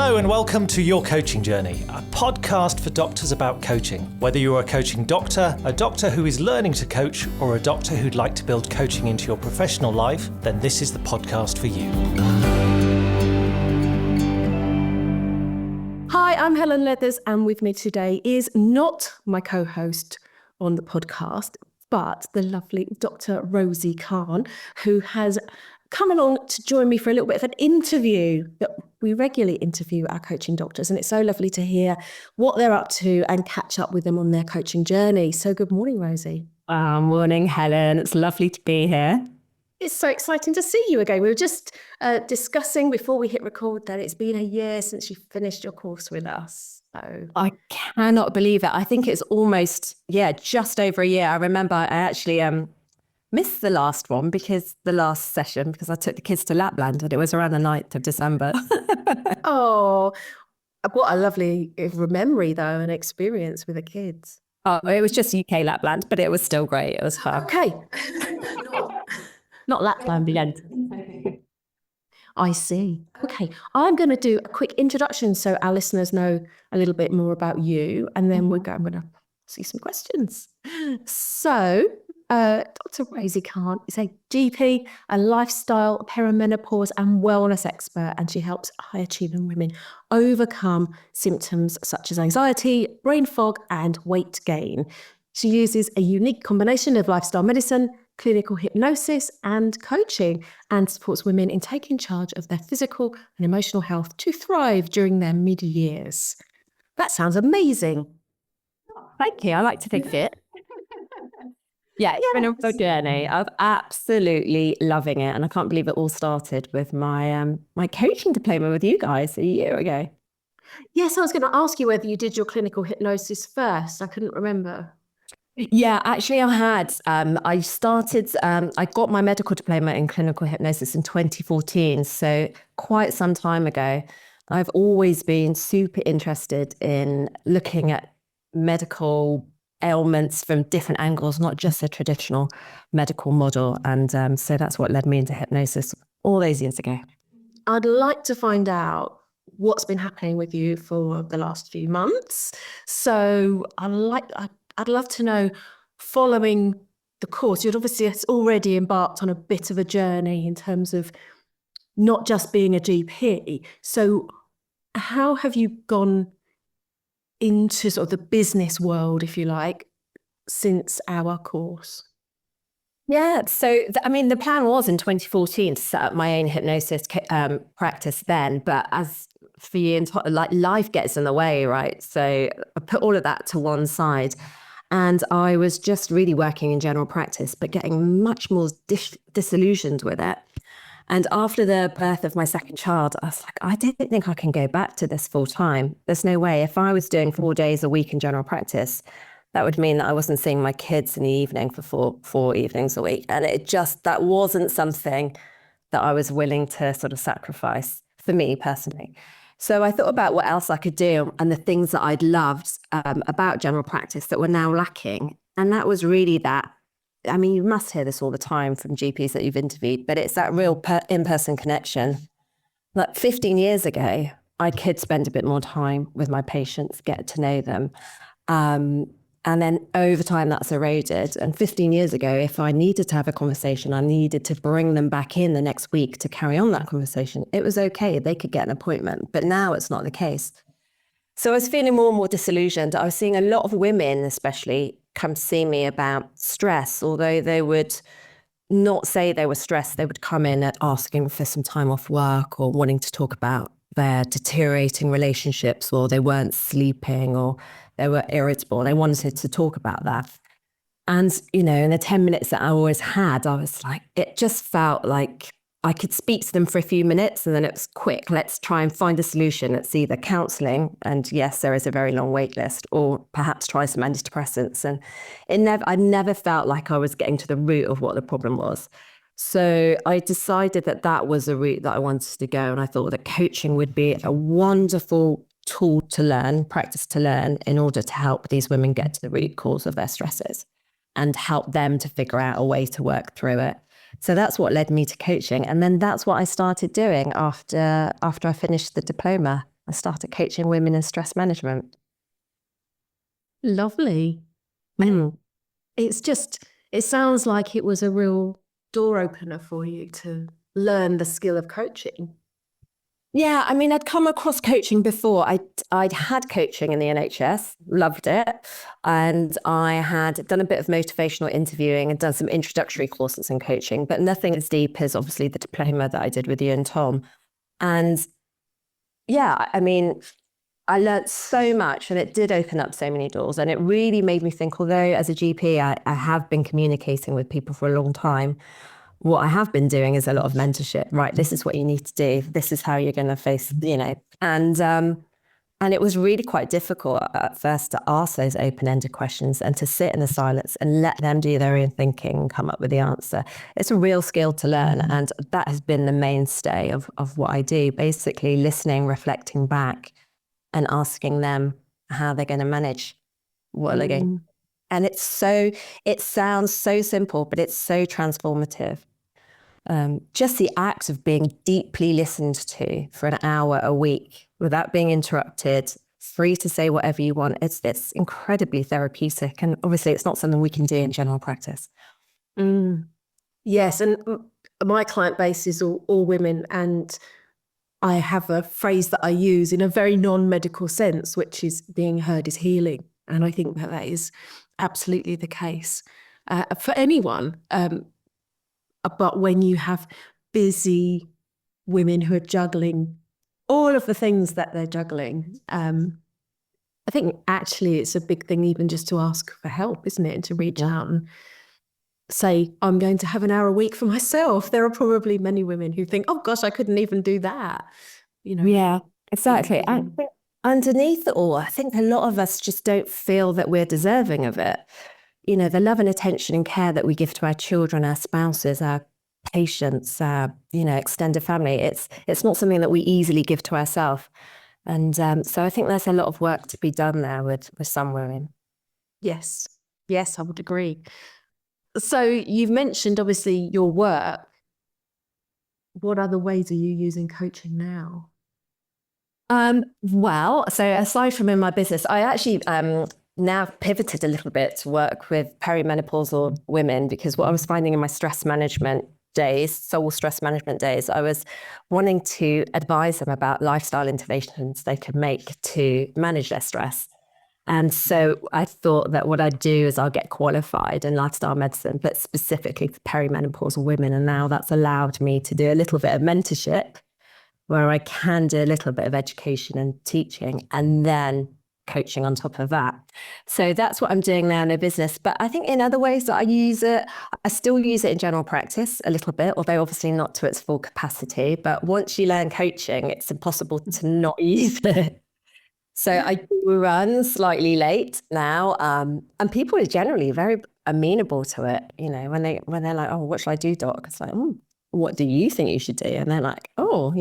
Hello and welcome to Your Coaching Journey, a podcast for doctors about coaching. Whether you're a coaching doctor, a doctor who is learning to coach, or a doctor who'd like to build coaching into your professional life, then this is the podcast for you. Hi, I'm Helen Leathers, and with me today is not my co-host on the podcast, but the lovely Dr Rosie Khan, who has come along to join me for a little bit of an interview that we regularly interview our coaching doctors, and it's so lovely to hear what they're up to and catch up with them on their coaching journey. So good morning, Rosie. Morning, Helen. It's lovely to be here. It's so exciting to see you again. We were just discussing before we hit record that it's been a year since you finished your course with us. So I cannot believe it. I think it's almost, just over a year. I remember I actually missed the last one because I took the kids to Lapland, and it was around the 9th of December. Oh, what a lovely memory, though, and experience with the kids. Oh, it was just UK Lapland, but it was still great. It was fun. Okay. Not Lapland, the end. I see. Okay, I'm going to do a quick introduction so our listeners know a little bit more about you, and then I'm going to see some questions. So, Dr Rosie Khan is a GP, a lifestyle, perimenopause and wellness expert, and she helps high-achieving women overcome symptoms such as anxiety, brain fog and weight gain. She uses a unique combination of lifestyle medicine, clinical hypnosis and coaching, and supports women in taking charge of their physical and emotional health to thrive during their mid-years. That sounds amazing. Thank you. I like to think fit. Yeah, it's been a real journey. I'm absolutely loving it. And I can't believe it all started with my my coaching diploma with you guys a year ago. Yes, I was going to ask you whether you did your clinical hypnosis first. I couldn't remember. Yeah, actually I had. I got my medical diploma in clinical hypnosis in 2014. So quite some time ago. I've always been super interested in looking at medical ailments from different angles, not just a traditional medical model. And so that's what led me into hypnosis all those years ago. I'd like to find out what's been happening with you for the last few months. So I'd love to know, following the course, you'd obviously already embarked on a bit of a journey in terms of not just being a GP. So how have you gone into sort of the business world, if you like, since our course? Yeah, so the plan was in 2014 to set up my own hypnosis practice then, but as for you, life gets in the way, right? So I put all of that to one side, and I was just really working in general practice, but getting much more disillusioned with it. And after the birth of my second child, I was like, I don't think I can go back to this full time. There's no way. If I was doing 4 days a week in general practice, that would mean that I wasn't seeing my kids in the evening for four evenings a week. And that wasn't something that I was willing to sort of sacrifice for me personally. So I thought about what else I could do and the things that I'd loved about general practice that were now lacking. And that was really that. You must hear this all the time from GPs that you've interviewed, but it's that real in-person connection. Like 15 years ago, I could spend a bit more time with my patients, get to know them. And then over time, that's eroded. And 15 years ago, if I needed to have a conversation, I needed to bring them back in the next week to carry on that conversation. It was okay. They could get an appointment. But now it's not the case. So I was feeling more and more disillusioned. I was seeing a lot of women, especially, come to see me about stress, although they would not say they were stressed. They would come in asking for some time off work or wanting to talk about their deteriorating relationships, or they weren't sleeping, or they were irritable. They wanted to talk about that. And, in the 10 minutes that I always had, I was like, it just felt like I could speak to them for a few minutes and then it was quick. Let's try and find a solution. It's either counselling, and yes, there is a very long wait list, or perhaps try some antidepressants. And I never felt like I was getting to the root of what the problem was. So I decided that was a route that I wanted to go. And I thought that coaching would be a wonderful tool to learn, practice to learn, in order to help these women get to the root cause of their stresses and help them to figure out a way to work through it. So that's what led me to coaching. And then that's what I started doing after I finished the diploma. I started coaching women in stress management. Lovely. It sounds like it was a real door opener for you to learn the skill of coaching. Yeah, I mean, I'd come across coaching before. I'd had coaching in the NHS, loved it. And I had done a bit of motivational interviewing and done some introductory courses in coaching, but nothing as deep as obviously the diploma that I did with you and Tom. And yeah, I mean, I learnt so much and it did open up so many doors. And it really made me think, although as a GP, I have been communicating with people for a long time, what I have been doing is a lot of mentorship, right? This is what you need to do. This is how you're going to face, and it was really quite difficult at first to ask those open-ended questions and to sit in the silence and let them do their own thinking and come up with the answer. It's a real skill to learn. And that has been the mainstay of what I do, basically listening, reflecting back and asking them how they're going to manage what they're going. And it sounds so simple, but it's so transformative. Just the act of being deeply listened to for an hour a week without being interrupted, free to say whatever you want. It's incredibly therapeutic. And obviously it's not something we can do in general practice. Yes. And my client base is all women. And I have a phrase that I use in a very non-medical sense, which is being heard is healing. And I think that is absolutely the case for anyone. But when you have busy women who are juggling all of the things that they're juggling, I think actually it's a big thing even just to ask for help, isn't it? And to reach out and say, I'm going to have an hour a week for myself. There are probably many women who think, oh gosh, I couldn't even do that. Yeah, exactly. And underneath it all, I think a lot of us just don't feel that we're deserving of it. The love and attention and care that we give to our children, our spouses, our patients, our, extended family, it's not something that we easily give to ourselves. And so I think there's a lot of work to be done there with some women. Yes, I would agree. So you've mentioned obviously your work. What other ways are you using coaching now? Well, so aside from in my business, I actually now pivoted a little bit to work with perimenopausal women, because what I was finding in my stress management days, soul stress management days, I was wanting to advise them about lifestyle interventions they could make to manage their stress. And so I thought that what I'd do is I'll get qualified in lifestyle medicine, but specifically for perimenopausal women. And now that's allowed me to do a little bit of mentorship where I can do a little bit of education and teaching and then coaching on top of that. So that's what I'm doing now in a business. But I think in other ways that I use it, I still use it in general practice a little bit, although obviously not to its full capacity. But once you learn coaching, it's impossible to not use it. So I do run slightly late now, and people are generally very amenable to it. When they're like, "Oh, what should I do, doc?" It's like, "What do you think you should do?" And they're like, "Oh,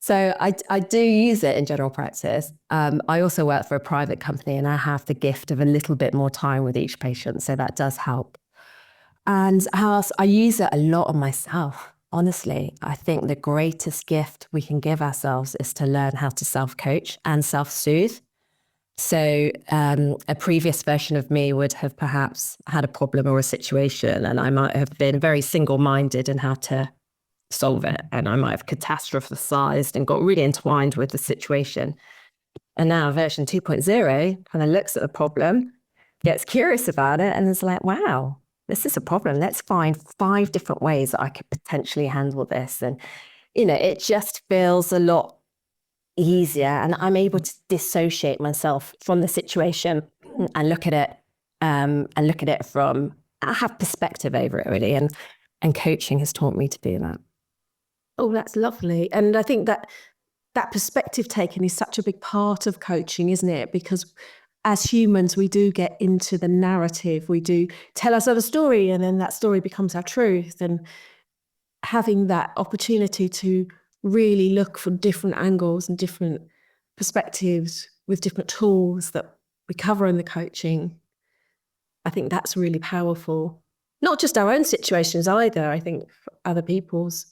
So I do use it in general practice. I also work for a private company, and I have the gift of a little bit more time with each patient, so that does help. And how else? I use it a lot on myself. Honestly, I think the greatest gift we can give ourselves is to learn how to self-coach and self-soothe. So a previous version of me would have perhaps had a problem or a situation, and I might have been very single-minded in how to solve it. And I might have catastrophized and got really entwined with the situation. And now version 2.0 kind of looks at the problem, gets curious about it, and is like, wow, this is a problem. Let's find 5 different ways that I could potentially handle this. And, it just feels a lot easier. And I'm able to dissociate myself from the situation and look at it from, I have perspective over it really. And coaching has taught me to do that. Oh, that's lovely. And I think that perspective taking is such a big part of coaching, isn't it? Because as humans, we do get into the narrative. We do tell ourselves a story, and then that story becomes our truth. And having that opportunity to really look from different angles and different perspectives with different tools that we cover in the coaching, I think that's really powerful. Not just our own situations either, I think for other people's.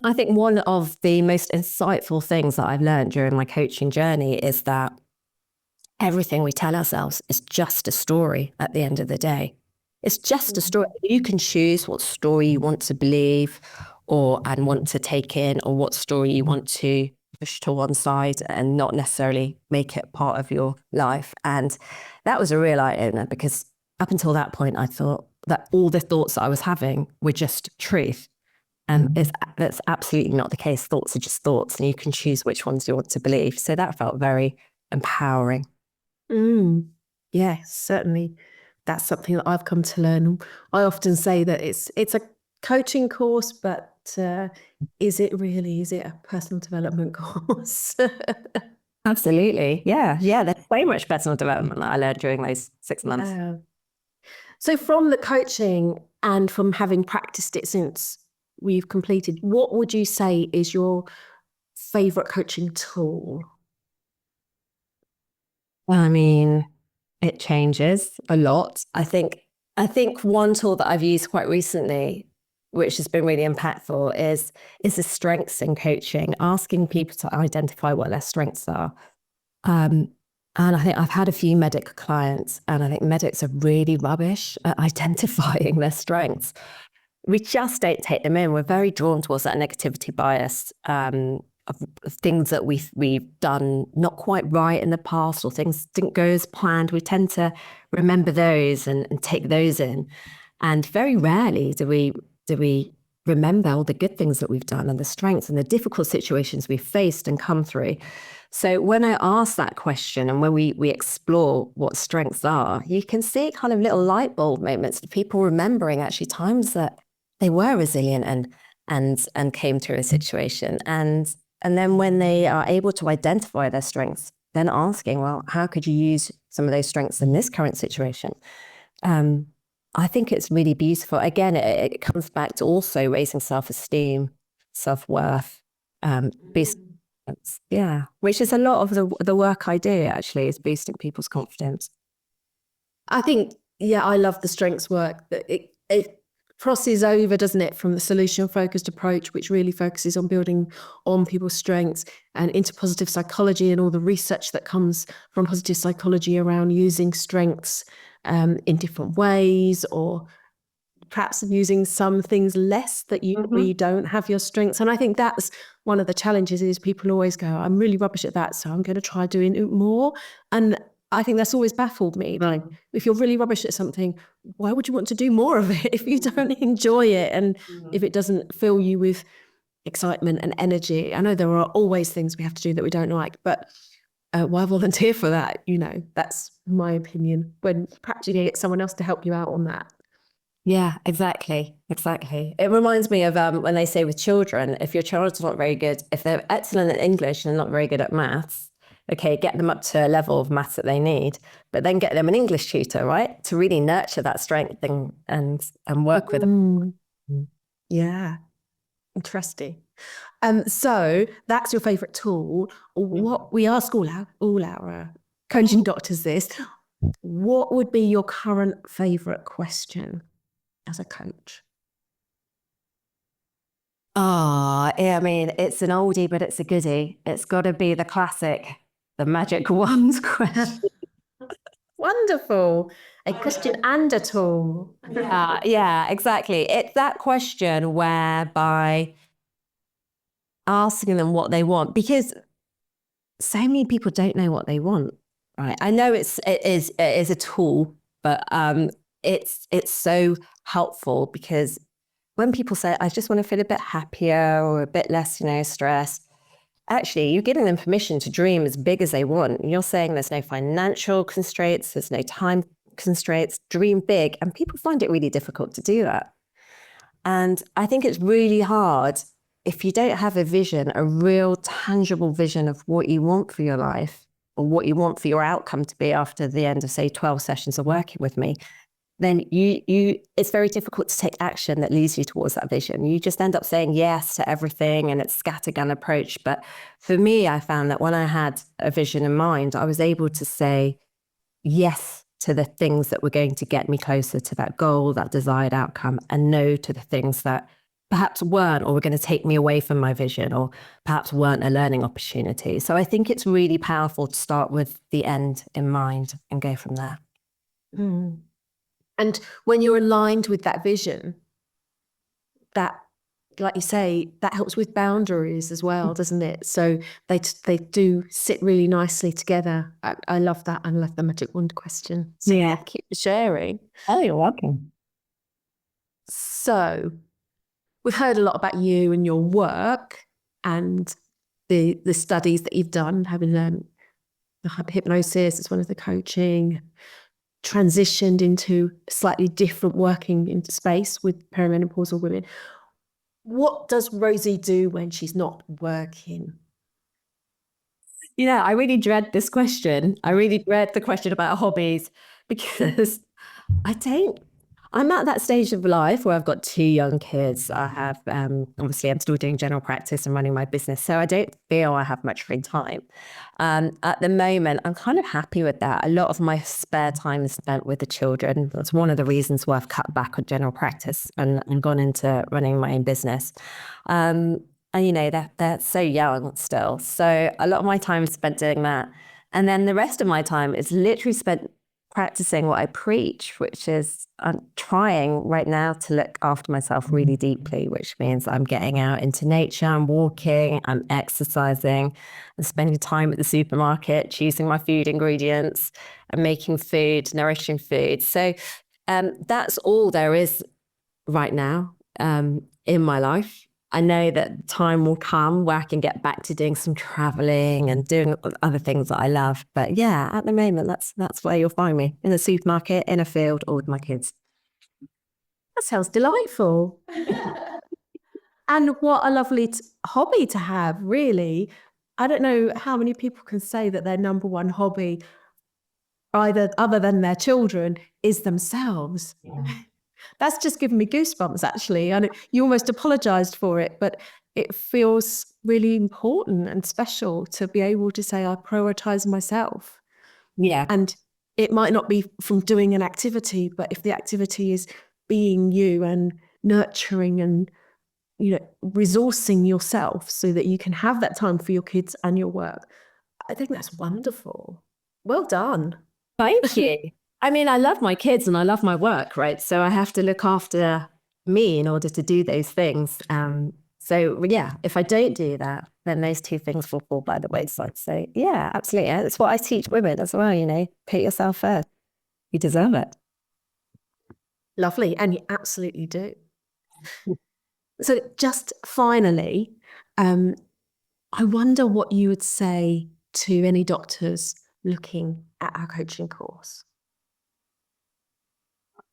I think one of the most insightful things that I've learned during my coaching journey is that everything we tell ourselves is just a story at the end of the day. It's just a story. You can choose what story you want to believe and want to take in, or what story you want to push to one side and not necessarily make it part of your life. And that was a real eye-opener, because up until that point, I thought that all the thoughts that I was having were just truth. And that's absolutely not the case. Thoughts are just thoughts, and you can choose which ones you want to believe. So that felt very empowering. Yeah, certainly. That's something that I've come to learn. I often say that it's a coaching course, but is it really? Is it a personal development course? Absolutely. Yeah. Yeah. There's way much personal development that I learned during those 6 months. So from the coaching and from having practiced it since we've completed, what would you say is your favorite coaching tool? Well, I mean, it changes a lot. I think one tool that I've used quite recently, which has been really impactful, is the strengths in coaching, asking people to identify what their strengths are. And I think I've had a few medic clients, and I think medics are really rubbish at identifying their strengths. We just don't take them in. We're very drawn towards that negativity bias of things that we've done not quite right in the past, or things didn't go as planned. We tend to remember those and take those in. And very rarely do we remember all the good things that we've done and the strengths and the difficult situations we've faced and come through. So when I ask that question, and when we explore what strengths are, you can see kind of little light bulb moments of people remembering actually times that they were resilient and came through a situation. And then when they are able to identify their strengths, then asking, well, how could you use some of those strengths in this current situation? I think it's really beautiful. Again, it comes back to also raising self-esteem, self-worth, which is a lot of the work I do, actually, is boosting people's confidence. I think, I love the strengths work. That it crosses over, doesn't it, from the solution-focused approach, which really focuses on building on people's strengths, and into positive psychology and all the research that comes from positive psychology around using strengths in different ways, or perhaps using some things less that you don't have your strengths. And I think that's one of the challenges, is people always go, I'm really rubbish at that, so I'm going to try doing it more. And I think that's always baffled me. Like, if you're really rubbish at something, why would you want to do more of it if you don't enjoy it, and if it doesn't fill you with excitement and energy? I know there are always things we have to do that we don't like, but why volunteer for that? That's my opinion, when perhaps you can get someone else to help you out on that. Yeah, exactly. It reminds me of when they say with children, if your child's not very good, if they're excellent at English and not very good at maths, okay, get them up to a level of maths that they need, but then get them an English tutor, right? To really nurture that strength and work with them. Yeah, interesting. So that's your favorite tool. What we ask all our coaching doctors this: what would be your current favorite question as a coach? I mean, it's an oldie, but it's a goodie. It's got to be the classic, the magic wand question. Wonderful. A question and a tool. Yeah, exactly. It's that question whereby asking them what they want, because so many people don't know what they want, right? I know it is a tool, but it's so helpful, because when people say, I just want to feel a bit happier or a bit less, stressed, actually, you're giving them permission to dream as big as they want. You're saying there's no financial constraints, there's no time constraints, dream big. And people find it really difficult to do that. And I think it's really hard if you don't have a vision, a real tangible vision of what you want for your life, or what you want for your outcome to be after the end of, say, 12 sessions of working with me. Then it's very difficult to take action that leads you towards that vision. You just end up saying yes to everything, and it's scattergun approach. But for me, I found that when I had a vision in mind, I was able to say yes to the things that were going to get me closer to that goal, that desired outcome, and no to the things that perhaps weren't, or were going to take me away from my vision, or perhaps weren't a learning opportunity. So I think it's really powerful to start with the end in mind and go from there. Mm. And when you're aligned with that vision, that, like you say, that helps with boundaries as well, doesn't it? So they do sit really nicely together. I love that. I love the magic wand question. So Yeah. thank you for sharing. Oh, you're welcome. So we've heard a lot about you and your work and the studies that you've done, having learned the hypnosis as well as the coaching, transitioned into slightly different working into space with perimenopausal women. What does Rosie do when she's not working? I really dread this question. I really dread the question about hobbies, because I'm at that stage of life where I've got 2 young kids. I have, obviously I'm still doing general practice and running my business, so I don't feel I have much free time. At the moment, I'm kind of happy with that. A lot of my spare time is spent with the children. That's one of the reasons why I've cut back on general practice and gone into running my own business. And they're so young still. So a lot of my time is spent doing that. And then the rest of my time is literally spent practicing what I preach, which is I'm trying right now to look after myself really deeply, which means I'm getting out into nature, I'm walking, I'm exercising, I'm spending time at the supermarket, choosing my food ingredients and making food, nourishing food. So that's all there is right now in my life. I know that time will come where I can get back to doing some traveling and doing other things that I love. But yeah, at the moment, that's where you'll find me, in the supermarket, in a field, or with my kids. That sounds delightful. And what a lovely hobby to have, really. I don't know how many people can say that their number one hobby, either other than their children, is themselves. That's just given me goosebumps, actually. And you almost apologized for it, but it feels really important and special to be able to say, I prioritize myself. Yeah. And it might not be from doing an activity, but if the activity is being you and nurturing and, resourcing yourself so that you can have that time for your kids and your work, I think that's wonderful. Well done. Thank you. I mean, I love my kids and I love my work, right? So I have to look after me in order to do those things. So yeah, if I don't do that, then those 2 things will fall by the wayside. So yeah, absolutely. That's what I teach women as well, put yourself first. You deserve it. Lovely. And you absolutely do. So just finally, I wonder what you would say to any doctors looking at our coaching course.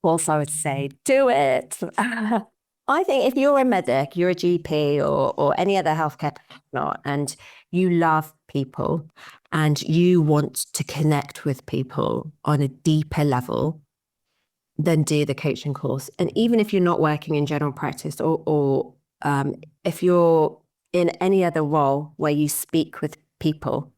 Also, I would say, do it. I think if you're a medic, you're a GP or any other healthcare professional, and you love people and you want to connect with people on a deeper level, then do the coaching course. And even if you're not working in general practice or if you're in any other role where you speak with people,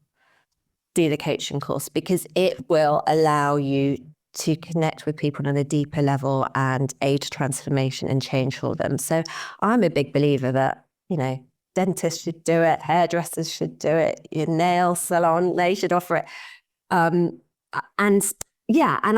do the coaching course, because it will allow you to connect with people on a deeper level and aid transformation and change for them. So I'm a big believer that, dentists should do it, hairdressers should do it, your nail salon, they should offer it. And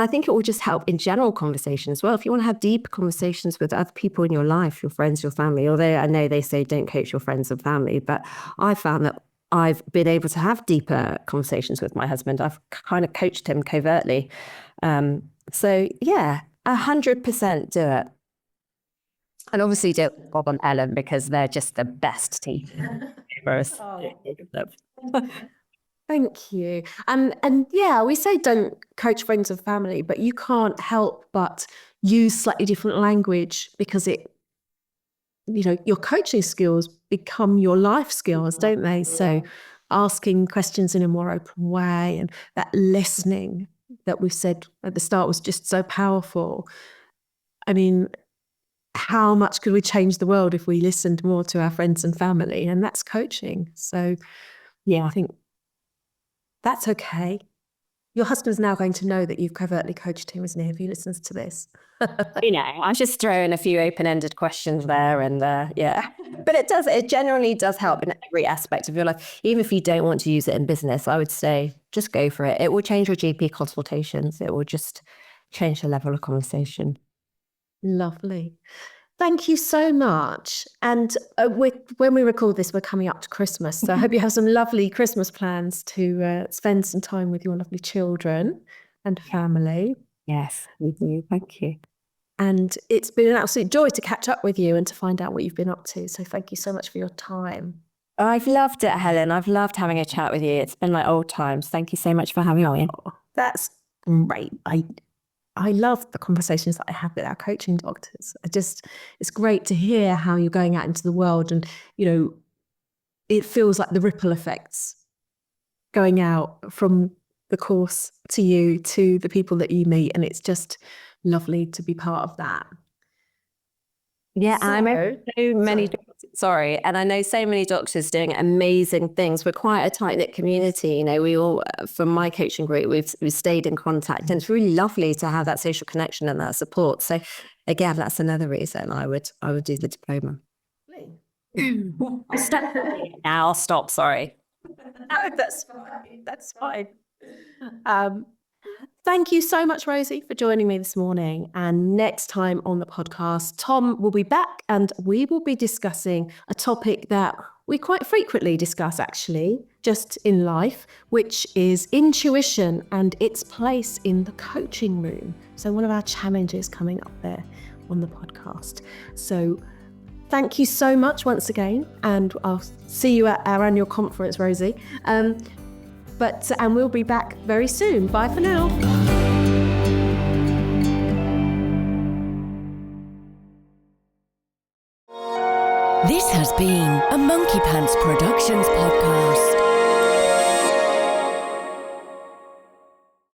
I think it will just help in general conversation as well. If you want to have deep conversations with other people in your life, your friends, your family, although I know they say don't coach your friends and family, but I found that I've been able to have deeper conversations with my husband. I've kind of coached him covertly. So yeah, 100% do it. And obviously do it with Bob and Helen, because they're just the best teachers. Thank you. And yeah, we say don't coach friends and family, but you can't help but use slightly different language, because your coaching skills become your life skills, don't they? So asking questions in a more open way, and that listening that we said at the start was just so powerful. I mean, how much could we change the world if we listened more to our friends and family? And that's coaching. So yeah, I think that's okay. Your husband's now going to know that you've covertly coached him, isn't he, if he listens to this? I'm just throwing a few open-ended questions there and yeah. But it generally does help in every aspect of your life. Even if you don't want to use it in business, I would say just go for it. It will change your GP consultations. It will just change the level of conversation. Lovely. Thank you so much. And when we record this, we're coming up to Christmas. So I hope you have some lovely Christmas plans to spend some time with your lovely children and family. Yes, with you. Thank you. And it's been an absolute joy to catch up with you and to find out what you've been up to. So thank you so much for your time. I've loved it, Helen. I've loved having a chat with you. It's been like old times. Thank you so much for having me. Oh, that's great. I love the conversations that I have with our coaching doctors. It's great to hear how you're going out into the world and, it feels like the ripple effects going out from the course to you, to the people that you meet. And it's just lovely to be part of that. Yeah, and I know so many doctors, and I know so many doctors doing amazing things. We're quite a tight-knit community. We all, from my coaching group, we've stayed in contact, and it's really lovely to have that social connection and that support. So again, that's another reason I would do the diploma. Now I'll stop, sorry. No, that's fine. Thank you so much, Rosie, for joining me this morning. And next time on the podcast, Tom will be back and we will be discussing a topic that we quite frequently discuss, actually, just in life, which is intuition and its place in the coaching room. So one of our challenges coming up there on the podcast. So thank you so much once again. And I'll see you at our annual conference, Rosie. And we'll be back very soon. Bye for now. This has been a Monkey Pants Productions podcast.